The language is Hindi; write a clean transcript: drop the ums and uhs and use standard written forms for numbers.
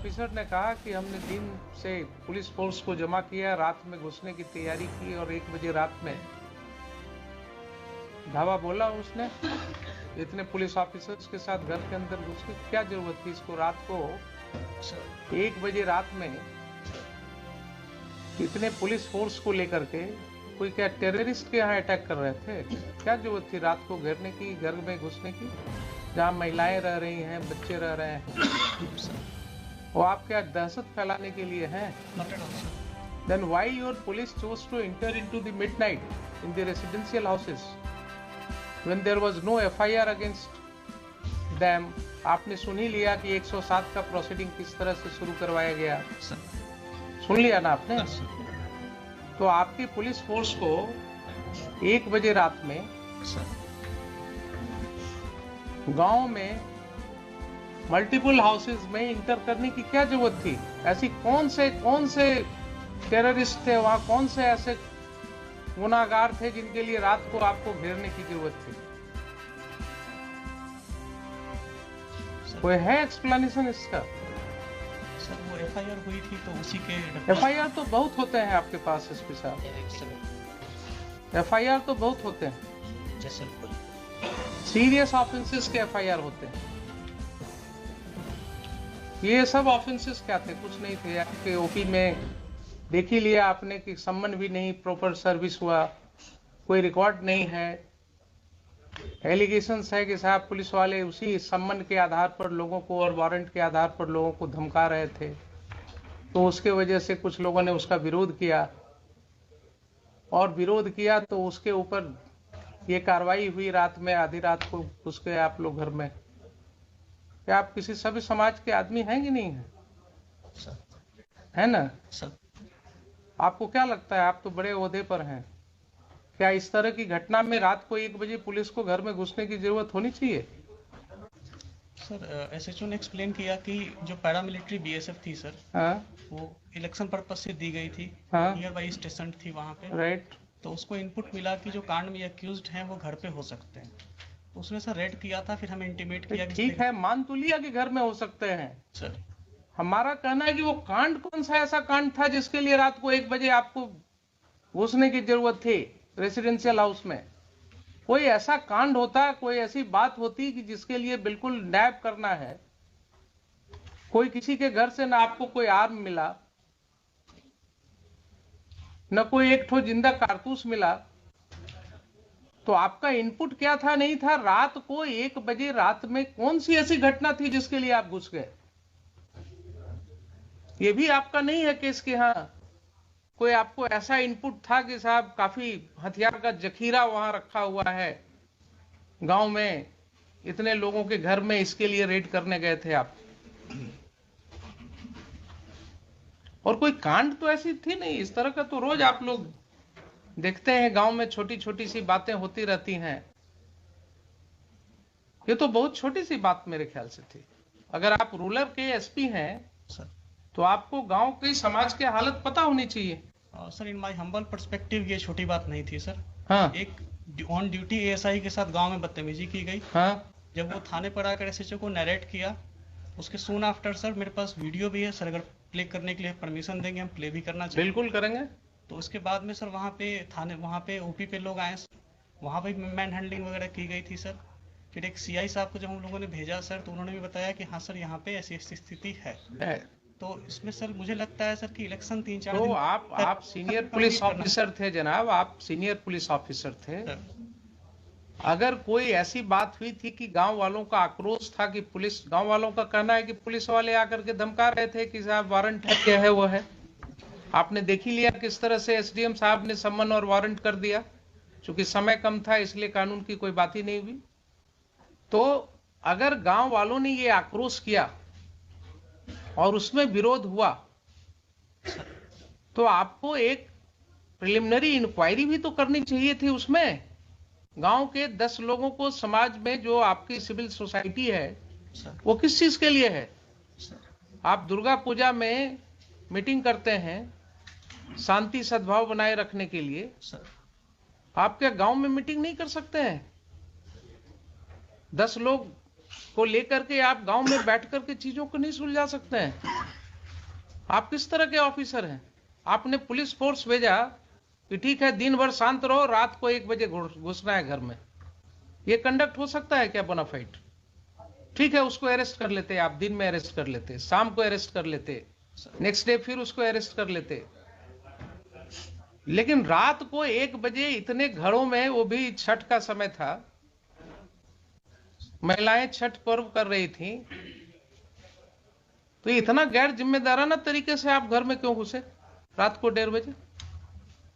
ऑफिसर ने कहा कि हमने दिन से पुलिस फोर्स को जमा किया, रात में घुसने की तैयारी की और 1 बजे रात में धावा बोला उसने। इतने पुलिस ऑफिसर्स के साथ घर के अंदर घुस के क्या जरूरत थी इसको? रात को 1 बजे रात में इतने पुलिस फोर्स को लेकर के कोई क्या टेररिस्ट के यहाँ अटैक कर रहे थे? क्या जरूरत थी रात को घेरने की, घर में घुसने की, जहाँ महिलाएं रह रही हैं, बच्चे रह रहे हैं? वो आप क्या दहशत फैलाने के लिए हैं? Then why your police chose to enter into the midnight in the residential houses when there was no FIR against them? आपने सुन ही लिया कि 107 का प्रोसीडिंग किस तरह से शुरू करवाया गया, सुन लिया ना आपने? तो आपकी पुलिस फोर्स को 1 बजे रात में गांव में मल्टीपल हाउसेस में इंटर करने की क्या जरूरत थी? ऐसी कौन से टेररिस्ट थे वहां, कौन से ऐसे गुनाहगार थे जिनके लिए रात को आपको घेरने की जरूरत थी? कोई है एक्सप्लेनेशन इसका? सर वो एफआईआर हुई थी तो उसी के एफआईआर तो बहुत होते हैं आपके पास एसपी साहब, एफआईआर तो बहुत होते हैं, सीरियस ऑफेंसेस के एफआईआर होते हैं। ये सब ऑफेंसेस क्या थे? कुछ नहीं थे। आपके ओपी में देख ही लिया आपने कि सम्मन भी नहीं, प्रॉपर सर्विस हुआ, कोई रिकॉर्ड नहीं है। एलिगेशंस है कि साहब पुलिस वाले उसी सम्मन के आधार पर लोगों को और वारंट के आधार पर लोगों को धमका रहे थे, तो उसके वजह से कुछ लोगों ने उसका विरोध किया, और विरोध किया तो उसके ऊपर ये कार्रवाई हुई रात में, आधी रात को घुस के आप लोग घर में। क्या आप किसी सभ्य समाज के आदमी हैं कि नहीं है? है ना? आपको क्या लगता है, आप तो बड़े ओहदे पर हैं, क्या इस तरह की घटना में रात को 1 बजे पुलिस को घर में घुसने की जरूरत होनी चाहिए? सर एसएचओ ने एक्सप्लेन किया कि जो पैरामिलिट्री बीएसएफ थी सर, हाँ, वो इलेक्शन पर्पस से दी गई थी, हाँ, नियर बाई स्टेशन थी वहाँ पे, राइट। तो उसको इनपुट मिला कि जो कांड में अक्यूज्ड हैं वो घर पे हो सकते हैं, तो उसने सर रेड किया था। फिर हमें इंटीमेट किया कि ठीक है, मान तो लिया कि घर में हो सकते हैं सर। हमारा कहना है कि वो कांड कौन सा ऐसा कांड था जिसके लिए रात को 1 बजे आपको घुसने की जरूरत थी रेसिडेंशियल हाउस में? कोई ऐसा कांड होता, कोई ऐसी बात होती कि जिसके लिए बिल्कुल नैब करना है, कोई किसी के घर से ना आपको कोई आर्म मिला, न कोई एक ठो जिंदा कारतूस मिला, तो आपका इनपुट क्या था? नहीं था। रात को 1 बजे रात में कौन सी ऐसी घटना थी जिसके लिए आप घुस गए? ये भी आपका नहीं है केस के हाँ कोई आपको ऐसा इनपुट था कि साहब काफी हथियार का जखीरा वहां रखा हुआ है गांव में, इतने लोगों के घर में, इसके लिए रेड करने गए थे आप? और कोई कांड तो ऐसी थी नहीं। इस तरह का तो रोज आप लोग देखते हैं गांव में, छोटी छोटी सी बातें होती रहती हैं। ये तो बहुत छोटी सी बात मेरे ख्याल से थी। अगर आप रूरल के एसपी हैं तो आपको गांव की समाज की हालत पता होनी चाहिए। Sir in my humble perspective ये छोटी बात नहीं थी सर। हाँ, एक ऑन ड्यूटी एएसआई के साथ गांव में बदतमीजी की गई। हाँ, जब वो थाने पर आकर एसएचओ को नरेट किया, उसके सून आफ्टर सर मेरे पास वीडियो भी है सर, अगर प्ले करने के लिए परमिशन देंगे हम प्ले भी करना चाहिए। बिल्कुल करेंगे। तो उसके बाद में सर वहाँ पे थाने, वहाँ पे ओपी पे लोग आए, वहाँ पे मैन हैंडलिंग वगैरह की गई थी सर। फिर एक सीआई साहब को जब हम लोगों ने भेजा सर, तो उन्होंने भी बताया कि हाँ सर यहाँ पे ऐसी स्थिति है। तो इसमें सर मुझे लगता है सर कि इलेक्शन 3-4 तो दिन आप सीनियर पुलिस ऑफिसर थे जनाब, आप सीनियर पुलिस ऑफिसर थे। अगर कोई ऐसी बात हुई थी कि गांव वालों का आक्रोश था कि पुलिस, गांव वालों का कहना है कि पुलिस वाले आकर के धमका रहे थे कि साहब वारंट है, क्या है वो है, आपने देख ही लिया किस तरह से एसडीएम साहब ने सम्मन और वारंट कर दिया। चूंकि समय कम था इसलिए कानून की कोई बात ही नहीं हुई। तो अगर गांव वालों ने ये आक्रोश किया और उसमें विरोध हुआ, तो आपको एक प्रिलिमिनरी इंक्वायरी भी तो करनी चाहिए थी उसमें। गांव के 10 लोगों को, समाज में जो आपकी सिविल सोसाइटी है वो किस चीज के लिए है? आप दुर्गा पूजा में मीटिंग करते हैं शांति सद्भाव बनाए रखने के लिए, आप क्या गांव में मीटिंग नहीं कर सकते हैं? 10 लोग को लेकर के आप गांव में बैठ करके चीजों को नहीं सुलझा सकते हैं? आप किस तरह के ऑफिसर हैं? आपने पुलिस फोर्स भेजा कि ठीक है दिन भर शांत रहो, रात को 1 बजे घुसना है घर में। ये कंडक्ट हो सकता है क्या बोनाफाइड? ठीक है, उसको अरेस्ट कर लेते, आप दिन में अरेस्ट कर लेते, शाम को अरेस्ट कर लेते, नेक्स्ट डे फिर उसको अरेस्ट कर लेते। लेकिन रात को 1 बजे इतने घरों में, वो भी छठ का समय था, महिलाएं छठ पर्व कर रही थी, तो इतना गैर जिम्मेदाराना तरीके से आप घर में क्यों घुसे रात को 1:30 बजे?